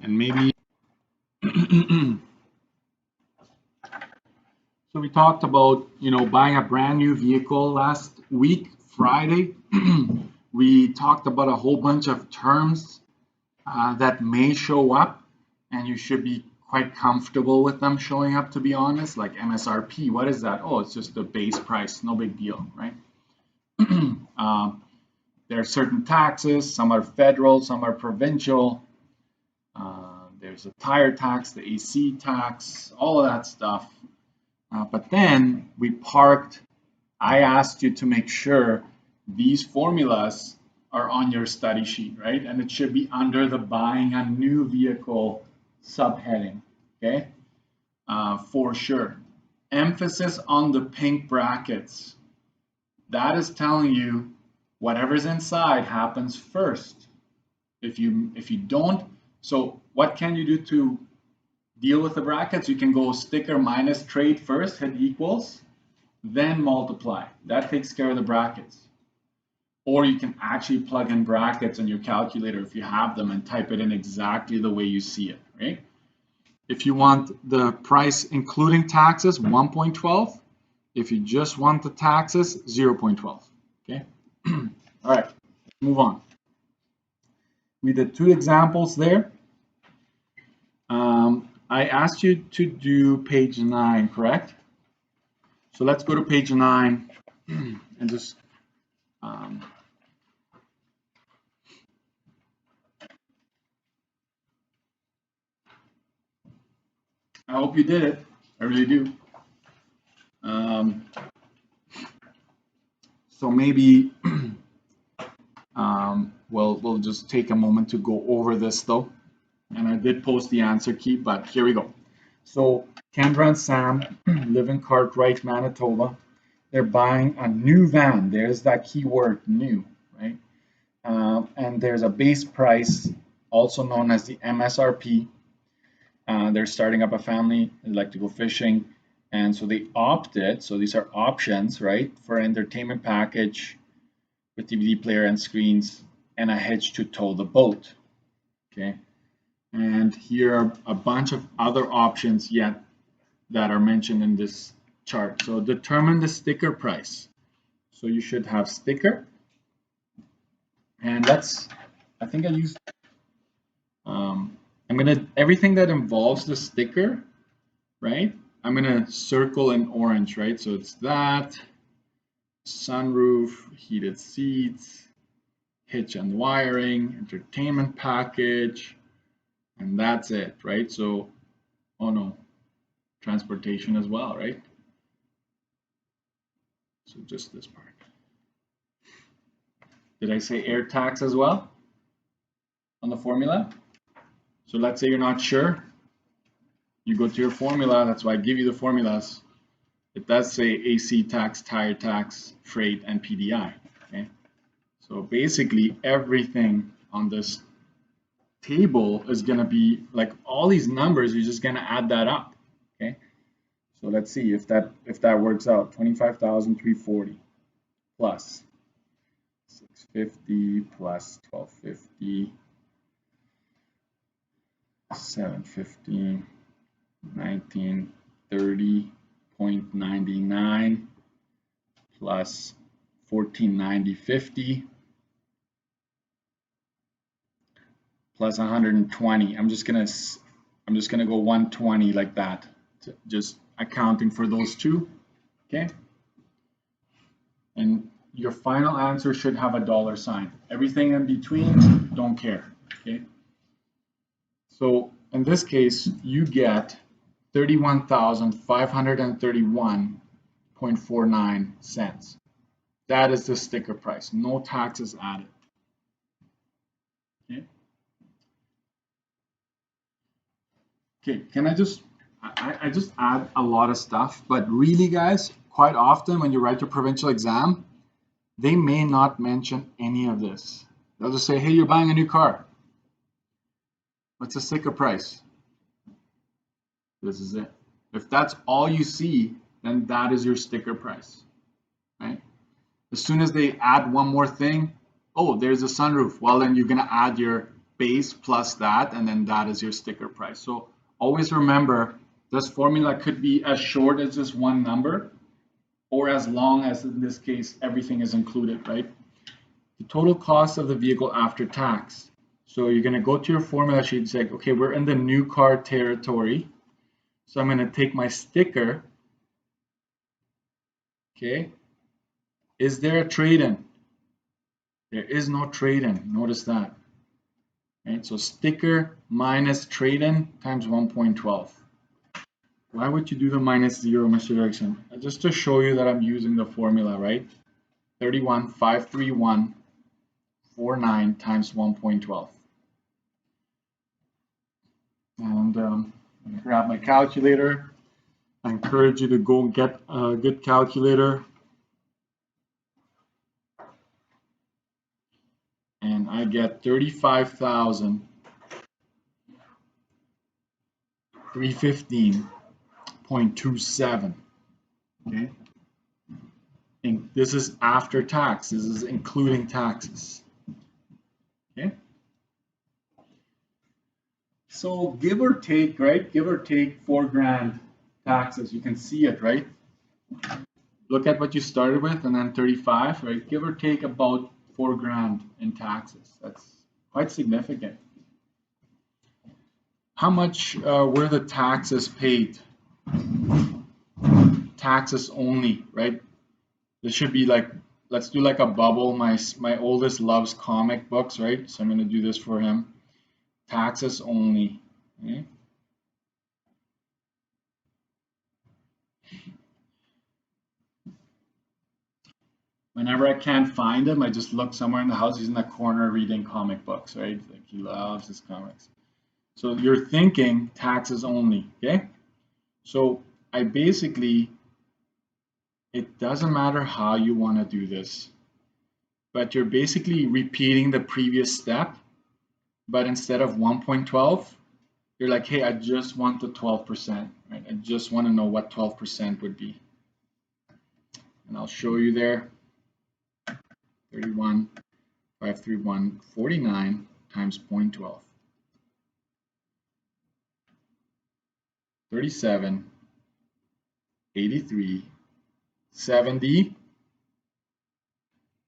And maybe so we talked about, buying a brand new vehicle last week, Friday. We talked about a whole bunch of terms that may show up, and you should be quite comfortable with them showing up, to be honest. Like MSRP, what is that? Oh, it's just the base price, no big deal, right? There are certain taxes, some are federal, some are provincial. There's a tire tax, the AC tax, all of that stuff. But then I asked you to make sure these formulas are on your study sheet, right? And it should be under the buying a new vehicle subheading, okay? For sure. Emphasis on the pink brackets. That is telling you whatever's inside happens first. If you don't, so what can you do to deal with the brackets? You can go sticker minus trade first, hit equals, then multiply. That takes care of the brackets. Or you can actually plug in brackets in your calculator if you have them and type it in exactly the way you see it, right? If you want the price including taxes, 1.12. If you just want the taxes, 0.12, okay? All right, move on. We did 2 examples there. I asked you to do page 9, correct? So let's go to page 9 and just I hope you did it. I really do. So maybe we'll just take a moment to go over this though. And I did post the answer key, but here we go. So Kendra and Sam live in Cartwright, Manitoba. They're buying a new van. There's that key word, new, right? And there's a base price, also known as the MSRP. They're starting up a family. They like to go fishing. And so they opted, so these are options, right, for an entertainment package with DVD player and screens and a hitch to tow the boat, okay? And here are a bunch of other options yet that are mentioned in this chart. So determine the sticker price. So you should have sticker. And I think I used, everything that involves the sticker, right? I'm gonna circle in orange, right? So it's that, sunroof, heated seats, hitch and wiring, entertainment package, and that's it, right? So, oh no, transportation as well, right? So just this part. Did I say air tax as well on the formula? So let's say you're not sure. You go to your formula, that's why I give you the formulas. It does say AC tax, tire tax, freight, and PDI, okay? So basically everything on this table is gonna be like all these numbers, you're just gonna add that up, okay? So let's see if that works out. 25,340 plus 650 plus 1250, 750, 1930.99 plus 1490.50 plus 120. I'm just gonna go 120 like that, just accounting for those two, okay? And your final answer should have a dollar sign. Everything in between, don't care, okay? So in this case, you get 31,531.49 cents. That is the sticker price, no taxes added. Okay. Okay, can I just add a lot of stuff, but really guys, quite often when you write your provincial exam, they may not mention any of this. They'll just say, hey, you're buying a new car. What's the sticker price? This is it. If that's all you see, then that is your sticker price, right? As soon as they add one more thing, oh, there's a sunroof. Well, then you're gonna add your base plus that, and then that is your sticker price. So always remember, this formula could be as short as just one number, or as long as, in this case, everything is included, right? The total cost of the vehicle after tax. So you're going to go to your formula sheet and say, okay, we're in the new car territory. So I'm going to take my sticker. Okay. Is there a trade-in? There is no trade-in. Notice that. Right? So sticker minus trade-in times 1.12. Why would you do the minus 0, Mr. Erickson? Just to show you that I'm using the formula, right? 31,531,49 times 1.12. And grab my calculator. I encourage you to go get a good calculator. And I get 35,315.27. Okay. And this is after tax. This is including taxes. Okay. So give or take, right? Give or take 4 grand taxes. You can see it, right? Look at what you started with and then 35, right? Give or take about 4 grand in taxes. That's quite significant. How much were the taxes paid? Taxes only, right? This should be like, let's do like a bubble. My oldest loves comic books, right? So I'm going to do this for him. Taxes only. Okay. Whenever I can't find him, I just look somewhere in the house. He's in the corner reading comic books, right? Like he loves his comics. So you're thinking taxes only, okay? So I basically, it doesn't matter how you want to do this, but you're basically repeating the previous step, but instead of 1.12, you're like, hey, I just want the 12%, right? I just want to know what 12% would be. And I'll show you there. 31,531,49 times 0.12. 37, 83, 70,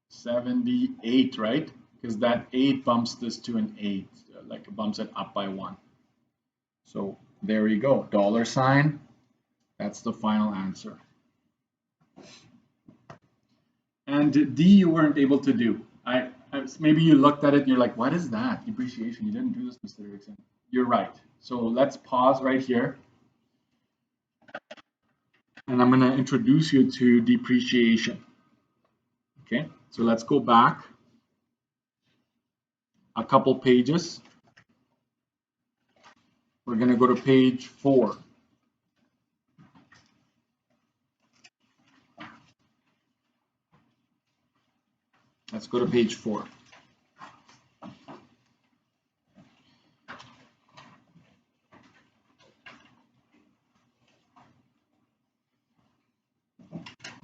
78, right? Because that 8 bumps this to an 8, like it bumps it up by 1. So there you go, $sign. That's the final answer. And D, you weren't able to do. Maybe you looked at it and you're like, what is that? Depreciation. You didn't do this, Mr. Erickson. You're right. So let's pause right here. And I'm going to introduce you to depreciation. Okay, so let's go back a couple pages. We're going to go to page 4. Let's go to page 4.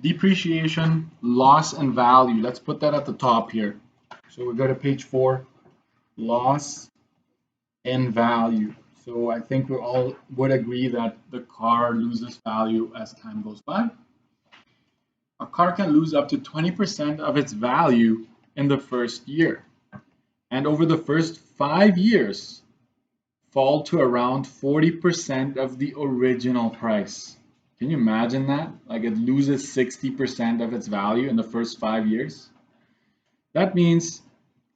Depreciation, loss, and value. Let's put that at the top here. So we go to page 4, loss and value. So I think we all would agree that the car loses value as time goes by. A car can lose up to 20% of its value in the first year, and over the first 5 years fall to around 40% of the original price. Can you imagine that? Like it loses 60% of its value in the first 5 years. That means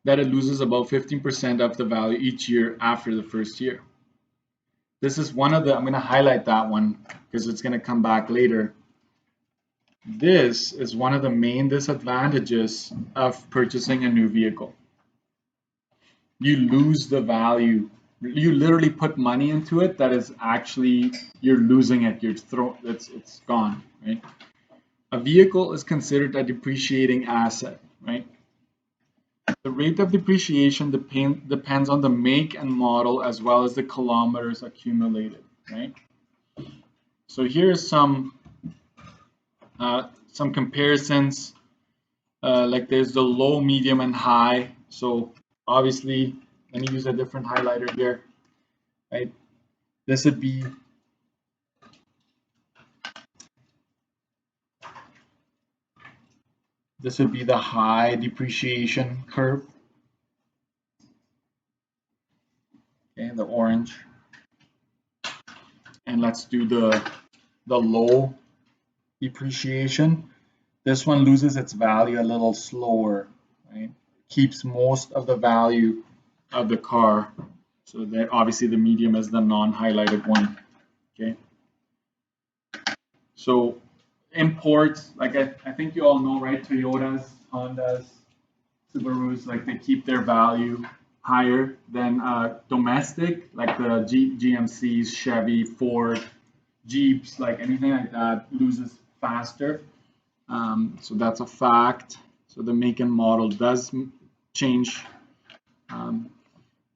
that it loses about 15% of the value each year after the first year. This is one of the, I'm going to highlight that one because it's going to come back later. This is one of the main disadvantages of purchasing a new vehicle. You lose the value. You literally put money into it that is actually, you're losing it. It's gone, right? A vehicle is considered a depreciating asset, right? The rate of depreciation depends on the make and model as well as the kilometers accumulated, right? So here's some comparisons, like there's the low, medium, and high. So obviously let me use a different highlighter here, right? This would be the high depreciation curve, okay, the orange. And let's do the low depreciation. This one loses its value a little slower, right? Keeps most of the value of the car. So that obviously the medium is the non-highlighted one, okay? So imports, like I think you all know, right? Toyotas, Hondas, Subarus, like they keep their value higher than domestic, like the GMCs, Chevy, Ford, Jeeps, like anything like that loses faster. So that's a fact. So the make and model does change.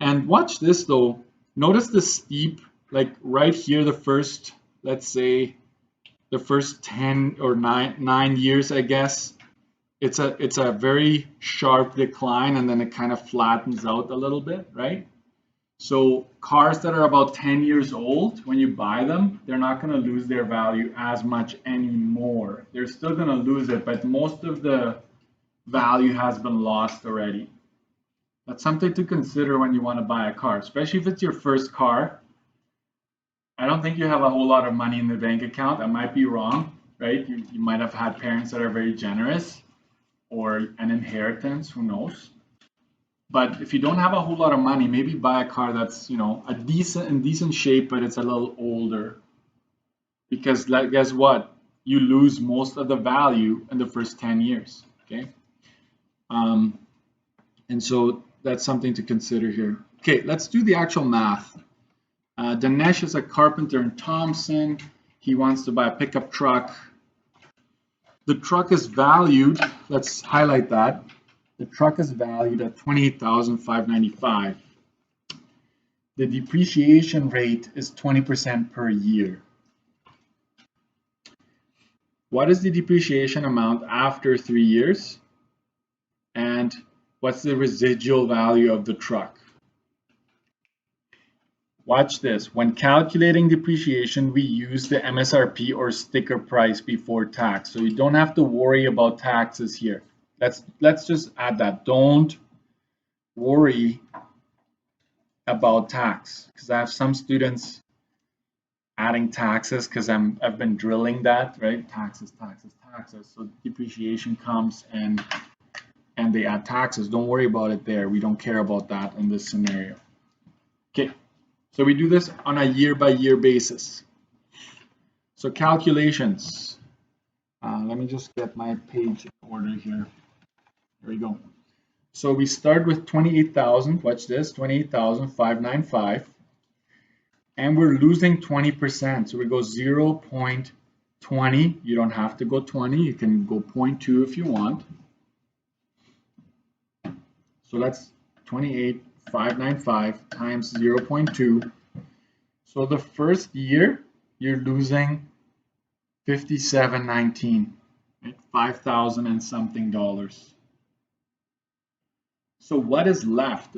And watch this though. Notice the steep, like right here, the first, let's say, the first 10 or 9 years, I guess. It's a very sharp decline, and then it kind of flattens out a little bit, right? So cars that are about 10 years old, when you buy them, they're not going to lose their value as much anymore. They're still going to lose it, but most of the value has been lost already. That's something to consider when you want to buy a car, especially if it's your first car. I don't think you have a whole lot of money in the bank account. I might be wrong, right? You might have had parents that are very generous, or an inheritance, who knows? But if you don't have a whole lot of money, maybe buy a car that's, in decent shape, but it's a little older. Because guess what? You lose most of the value in the first 10 years, okay? And so that's something to consider here. Okay, let's do the actual math. Dinesh is a carpenter in Thompson. He wants to buy a pickup truck. The truck is valued, let's highlight that. The truck is valued at $28,595. The depreciation rate is 20% per year. What is the depreciation amount after 3 years? And what's the residual value of the truck? Watch this. When calculating depreciation, we use the MSRP or sticker price before tax. So you don't have to worry about taxes here. Let's just add that. Don't worry about tax, because I have some students adding taxes because I've been drilling that, right? Taxes. So depreciation comes and they add taxes. Don't worry about it there. We don't care about that in this scenario. Okay, so we do this on a year-by-year basis. So calculations. Let me just get my page in order here. There we go. So we start with 28,000. Watch this, 28,595. And we're losing 20%. So we go 0.20. You don't have to go 20. You can go 0.2 if you want. So that's 28,595 times 0.2. So the first year, you're losing $57.19, right? $5,000 and something dollars. So what is left,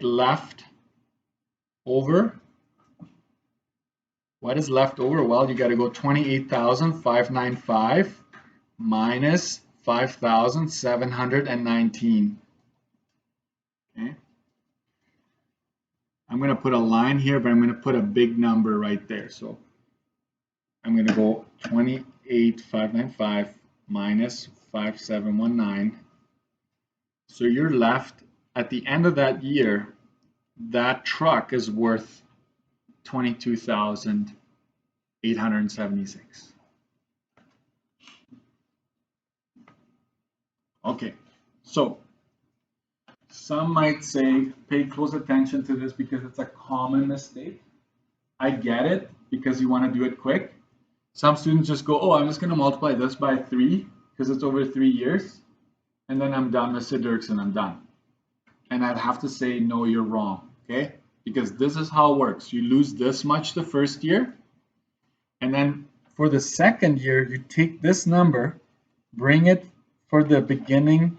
left over? What is left over? Well, you got to go 28,595 minus 5,719. Okay. I'm going to put a line here, but I'm going to put a big number right there. So I'm going to go 28,595 minus 5,719. So you're left at the end of that year, that truck is worth $22,876. Okay, so some might say pay close attention to this because it's a common mistake. I get it because you want to do it quick. Some students just go, oh, I'm just going to multiply this by 3 because it's over 3 years. And then I'm done, Mr. Dirksen, I'm done. And I'd have to say, no, you're wrong, okay? Because this is how it works. You lose this much the first year. And then for the second year, you take this number, bring it for the beginning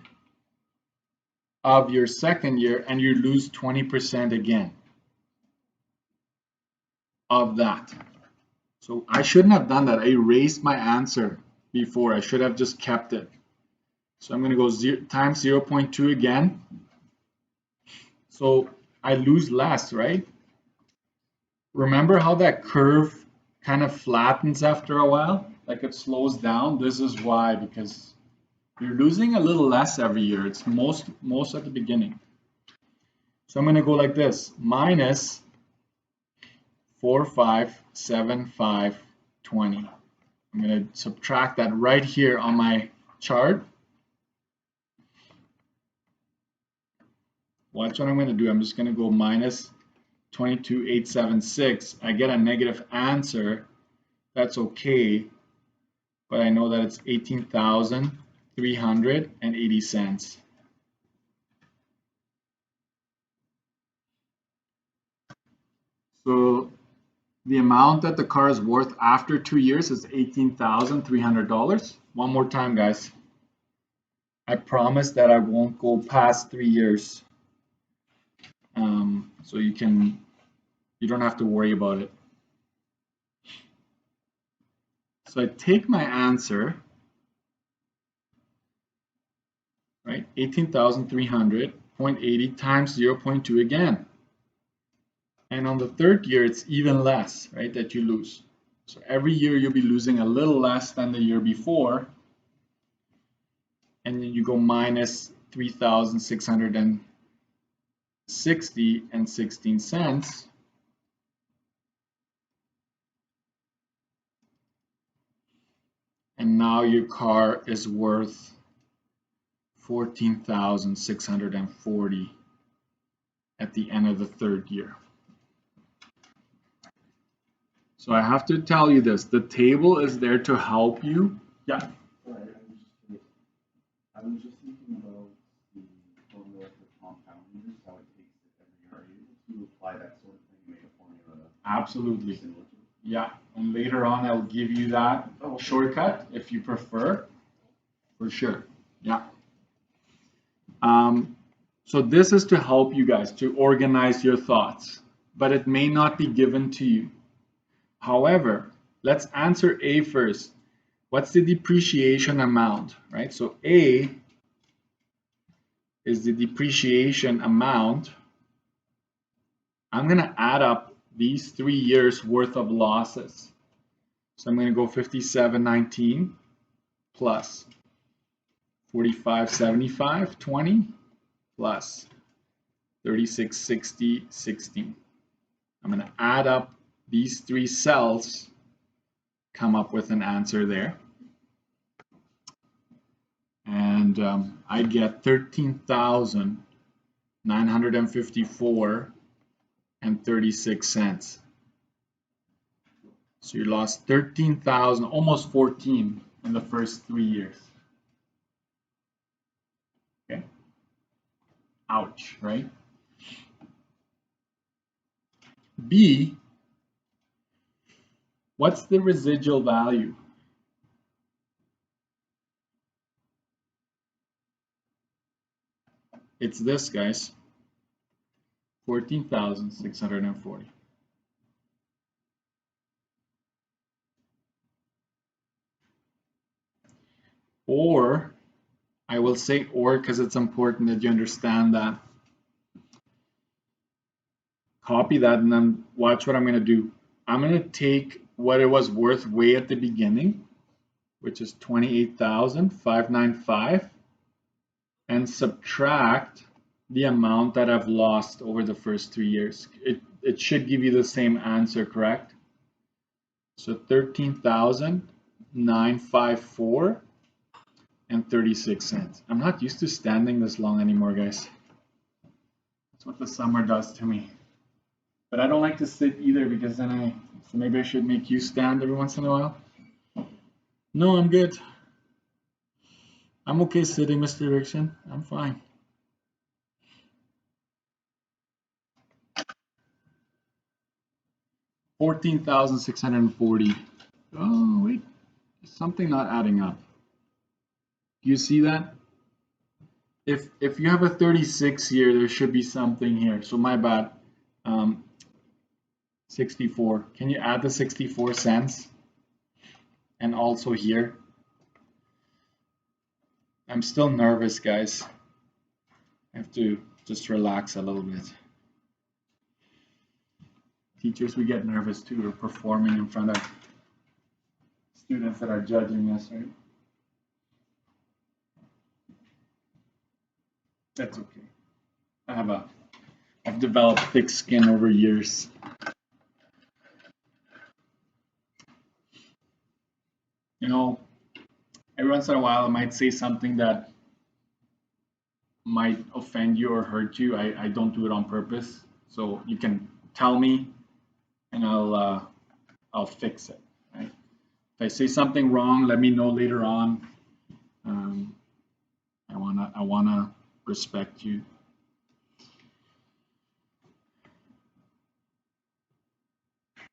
of your second year and you lose 20% again of that. So I shouldn't have done that. I erased my answer before. I should have just kept it. So I'm going to go times 0.2 again. So I lose less, right? Remember how that curve kind of flattens after a while? Like it slows down? This is why, because you're losing a little less every year. It's most at the beginning. So I'm going to go like this, minus 4, 5, 7, 5, 20. I'm going to subtract that right here on my chart. Watch what I'm going to do. I'm just going to go minus 22,876. I get a negative answer. That's okay. But I know that it's 18,380 cents. So the amount that the car is worth after 2 years is $18,300. One more time, guys. I promise that I won't go past 3 years. So you don't have to worry about it. So I take my answer, right? 18,300.80 times 0.2 again. And on the third year, it's even less, right, that you lose. So every year you'll be losing a little less than the year before. And then you go minus 3,660 and 16 cents. And now your car is worth 14,640 at the end of the third year. So I have to tell you this, the table is there to help you. Yeah. Sorry, I was just thinking about the formula for compounding, how it takes it every year. Are you able to apply that sort of thing, make a formula? Absolutely. Yeah, and later on I'll give you that shortcut if you prefer, for sure. Yeah. So this is to help you guys to organize your thoughts, but it may not be given to you. However, let's answer A first. What's the depreciation amount, right? So A is the depreciation amount. I'm going to add up these 3 years worth of losses. So I'm going to go 57.19 plus 45.75, 20 plus 36.60, 16. I'm going to add up these 3 cells, come up with an answer there. And I get 13,954 and 36 cents. So you lost 13,000, almost 14 in the first 3 years. Okay. Ouch, right? B, what's the residual value? It's this, guys, 14,640. Or, I will say or because it's important that you understand that. Copy that and then watch what I'm going to do. I'm going to take what it was worth way at the beginning, which is 28,595, and subtract the amount that I've lost over the first 3 years. It should give you the same answer, correct? So 13,954 and 36 cents. I'm not used to standing this long anymore, guys. That's what the summer does to me. But I don't like to sit either because then so maybe I should make you stand every once in a while. No, I'm good. I'm okay sitting, Mr. Rickson. I'm fine. $14,640. Oh, wait. Something not adding up. Do you see that? if you have a 36 here, there should be something here. So my bad. 64. Can you add the 64 cents? And also here. I'm still nervous, guys. I have to just relax a little bit. Teachers, we get nervous too. We're performing in front of students that are judging us, right? That's okay. I've developed thick skin over years. You know, every once in a while I might say something that might offend you or hurt you. I don't do it on purpose. So you can tell me and I'll fix it, right? If I say something wrong, let me know later on. I wanna respect you.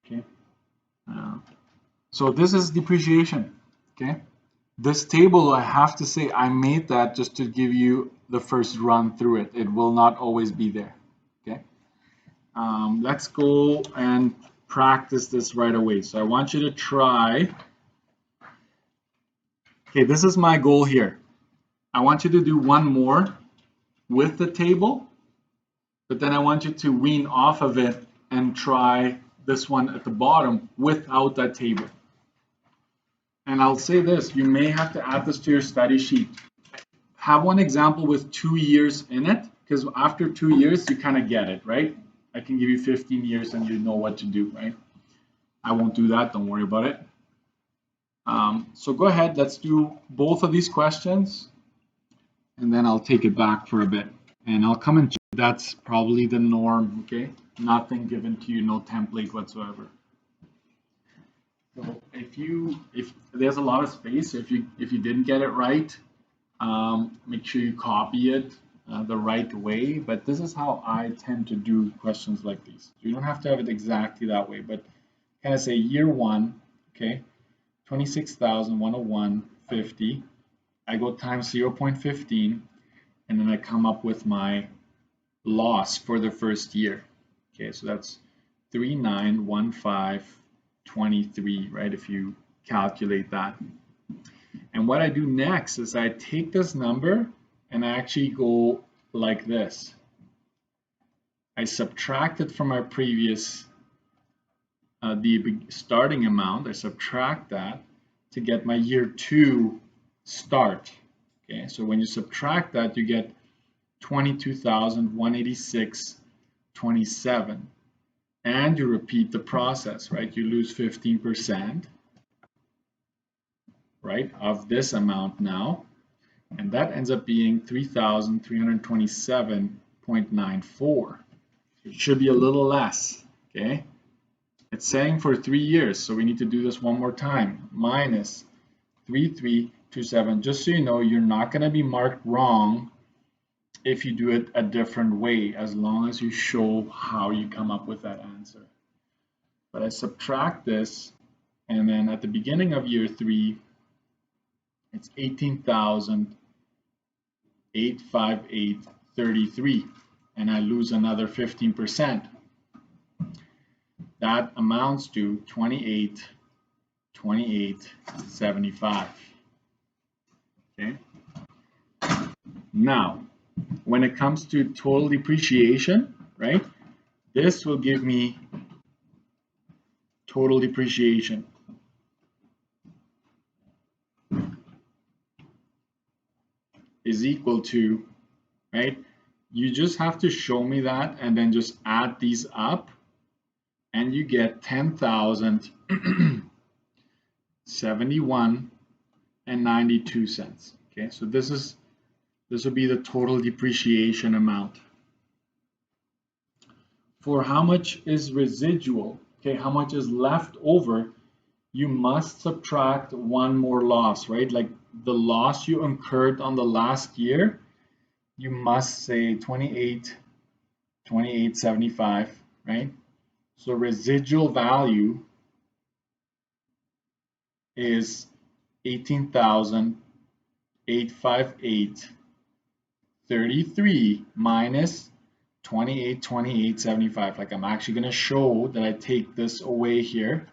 Okay. So this is depreciation. Okay. This table, I have to say, I made that just to give you the first run through it. It will not always be there. Okay. Let's go and practice this right away. So I want you to try. Okay, this is my goal here. I want you to do one more with the table, but then I want you to wean off of it and try this one at the bottom without that table. And I'll say this, you may have to add this to your study sheet. Have one example with 2 years in it, because after 2 years, you kind of get it, right? I can give you 15 years and you know what to do, right? I won't do that, don't worry about it. So go ahead, let's do both of these questions, and then I'll take it back for a bit. And I'll come and that's probably the norm, okay? Nothing given to you, no template whatsoever. So if there's a lot of space, if you didn't get it right, make sure you copy it the right way. But this is how I tend to do questions like these. You don't have to have it exactly that way, but kind of say year one, okay, 26,101.50. I go times 0.15, and then I come up with my loss for the first year. Okay, so that's 3915.23, right? If you calculate that. And what I do next is I take this number and I actually go like this. I subtract it from our previous, the starting amount. I subtract that to get my year two start. Okay, so when you subtract that, you get 22,186.27. And you repeat the process, right? You lose 15%, right, of this amount now. And that ends up being 3,327.94. It should be a little less, okay? It's saying for 3 years, so we need to do this one more time. Minus 3,327. Just so you know, you're not going to be marked wrong if you do it a different way, as long as you show how you come up with that answer. But I subtract this, and then at the beginning of year 3, it's 18,858.33, and I lose another 15%. That amounts to 28,75. Okay. Now, when it comes to total depreciation, right? This will give me total depreciation. Is equal to, right? You just have to show me that and then just add these up and you get 10,071.92. Okay, so this will be the total depreciation amount. For how much is residual, okay, how much is left over, you must subtract one more loss, right? Like the loss you incurred on the last year, you must say 28.75, right? So residual value is 18,858.33. 33 minus 28,2875. Like I'm actually going to show that I take this away here.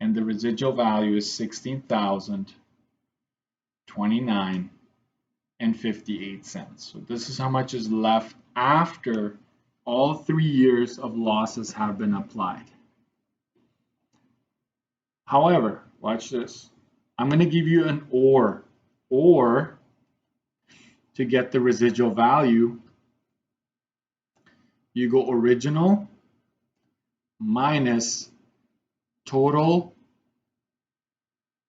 And the residual value is 16,029 and 58 cents. So this is how much is left after all 3 years of losses have been applied. However, watch this. I'm going to give you an or to get the residual value, you go original minus total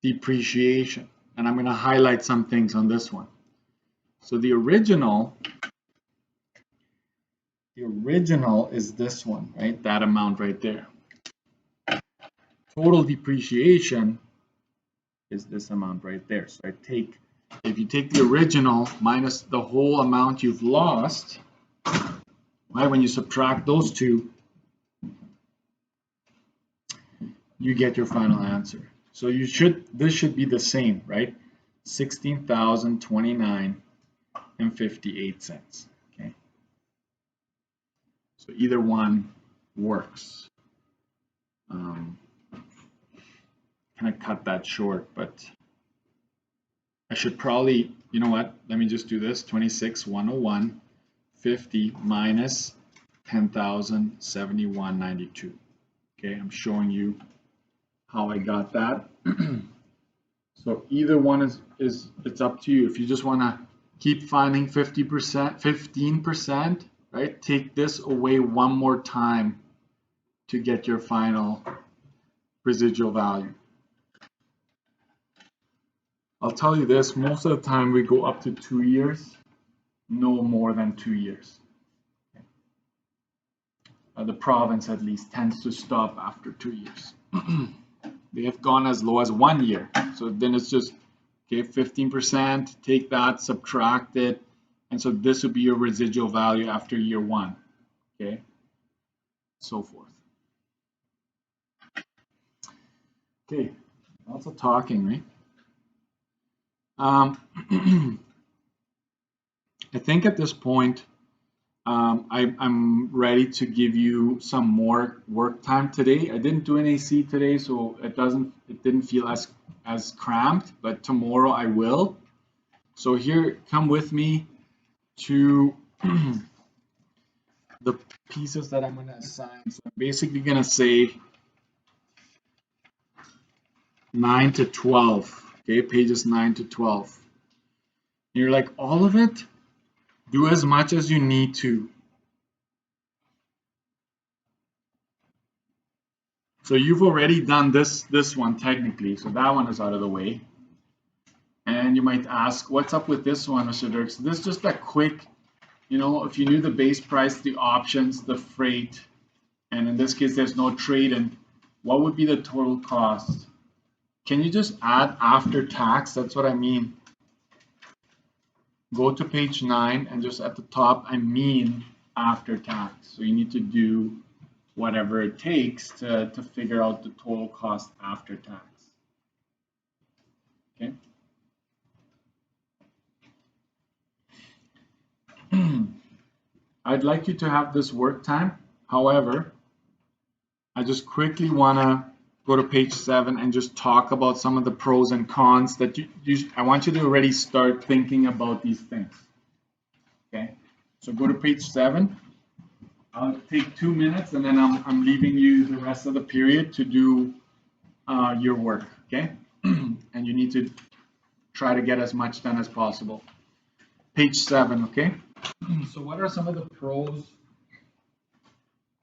depreciation. And I'm going to highlight some things on this one. So the original is this one, right? That amount right there. Total depreciation is this amount right there. So if you take the original minus the whole amount you've lost, right? When you subtract those two, you get your final answer. So this should be the same, right? 16,029 and 58 cents. Okay. So either one works. Kind of cut that short, but I should probably, you know what? Let me just do this. 26,101, 50 minus 10,071.92. Okay, I'm showing you how I got that. So either one is it's up to you. If you just want to keep finding 50%, 15%, right? Take this away one more time to get your final residual value. I'll tell you this, most of the time we go up to 2 years, no more than 2 years. The province at least tends to stop after 2 years. They have gone as low as 1 year. So then it's just, okay, 15%, take that, subtract it. And so this would be your residual value after year 1, okay, so forth. Okay, lots of talking, right? I think at this point, I'm ready to give you some more work time today. I didn't do an AC today, so it didn't feel as cramped, but tomorrow I will. So here, come with me to the pieces that I'm going to assign. So I'm basically going to say 9 to 12. Okay, pages 9 to 12. And you're like, all of it? Do as much as you need to. So you've already done this one technically, so that one is out of the way. And you might ask, what's up with this one, Mr. Dirks? This is just a quick, you know, if you knew the base price, the options, the freight, and in this case there's no trade-in, what would be the total cost? Can you just add after tax? That's what I mean. Go to page 9 and just at the top, I mean after tax. So you need to do whatever it takes to figure out the total cost after tax. Okay. I'd like you to have this work time. However, I just quickly want to go to page 7 and just talk about some of the pros and cons that I want you to already start thinking about these things. Okay, so go to page 7. I'll take 2 minutes and then I'm leaving you the rest of the period to do your work. Okay, and you need to try to get as much done as possible. Page 7. Okay, so what are some of the pros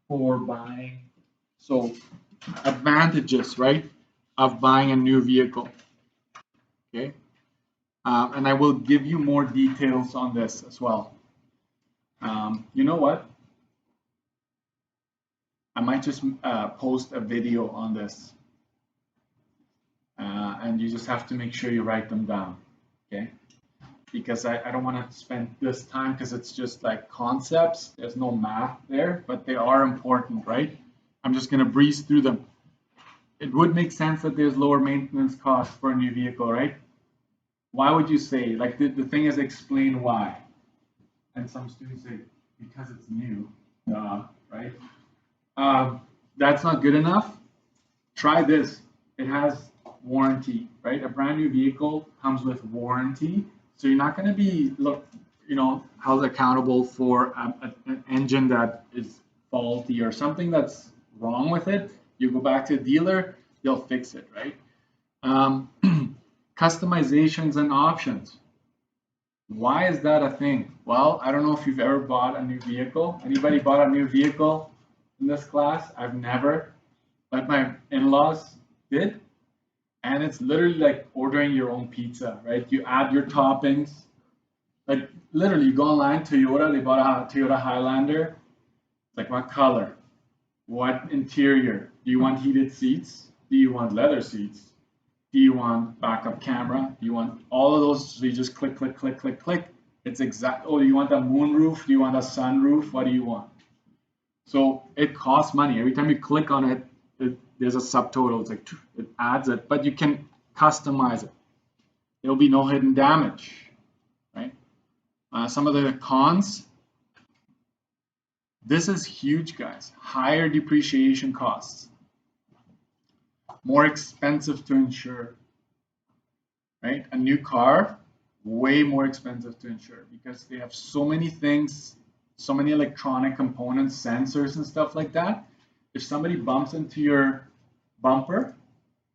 for buying? So advantages, right, of buying a new vehicle. Okay, and I will give you more details on this as well. You know what? I might just post a video on this, and you just have to make sure you write them down, okay? Because I don't want to spend this time because it's just like concepts. There's no math there, but they are important, right? I'm just going to breeze through them. It would make sense that there's lower maintenance costs for a new vehicle, right? Why would you say, like the thing is explain why? And some students say, because it's new, right? That's not good enough. Try this. It has warranty, right? A brand new vehicle comes with warranty. So you're not going to be, held accountable for an engine that is faulty or something that's wrong with it. You go back to the dealer, they'll fix it, right? Customizations and options. Why is that a thing? Well, I don't know if you've ever bought a new vehicle. Anybody bought a new vehicle in this class? I've never, but my in-laws did. And it's literally like ordering your own pizza, right? You add your toppings. Like literally, you go online, Toyota, they bought a Toyota Highlander. Like what color? What interior? Do you want heated seats? Do you want leather seats? Do you want backup camera? Do you want all of those? So you just click, click, click, click, click. It's exact. Oh, do you want a moonroof? Do you want a sunroof? What do you want? So it costs money. Every time you click on it, there's a subtotal. It's like it adds it, but you can customize it. There'll be no hidden damage, right? Some of the cons. This is huge, guys. Higher depreciation costs. More expensive to insure, right? A new car, way more expensive to insure because they have so many things, so many electronic components, sensors and stuff like that. If somebody bumps into your bumper,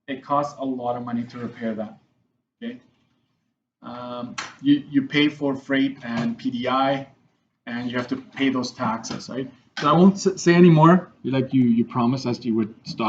it costs a lot of money to repair that, okay? You pay for freight and PDI, and you have to pay those taxes, right? So I won't say any more. You promised us you would stop.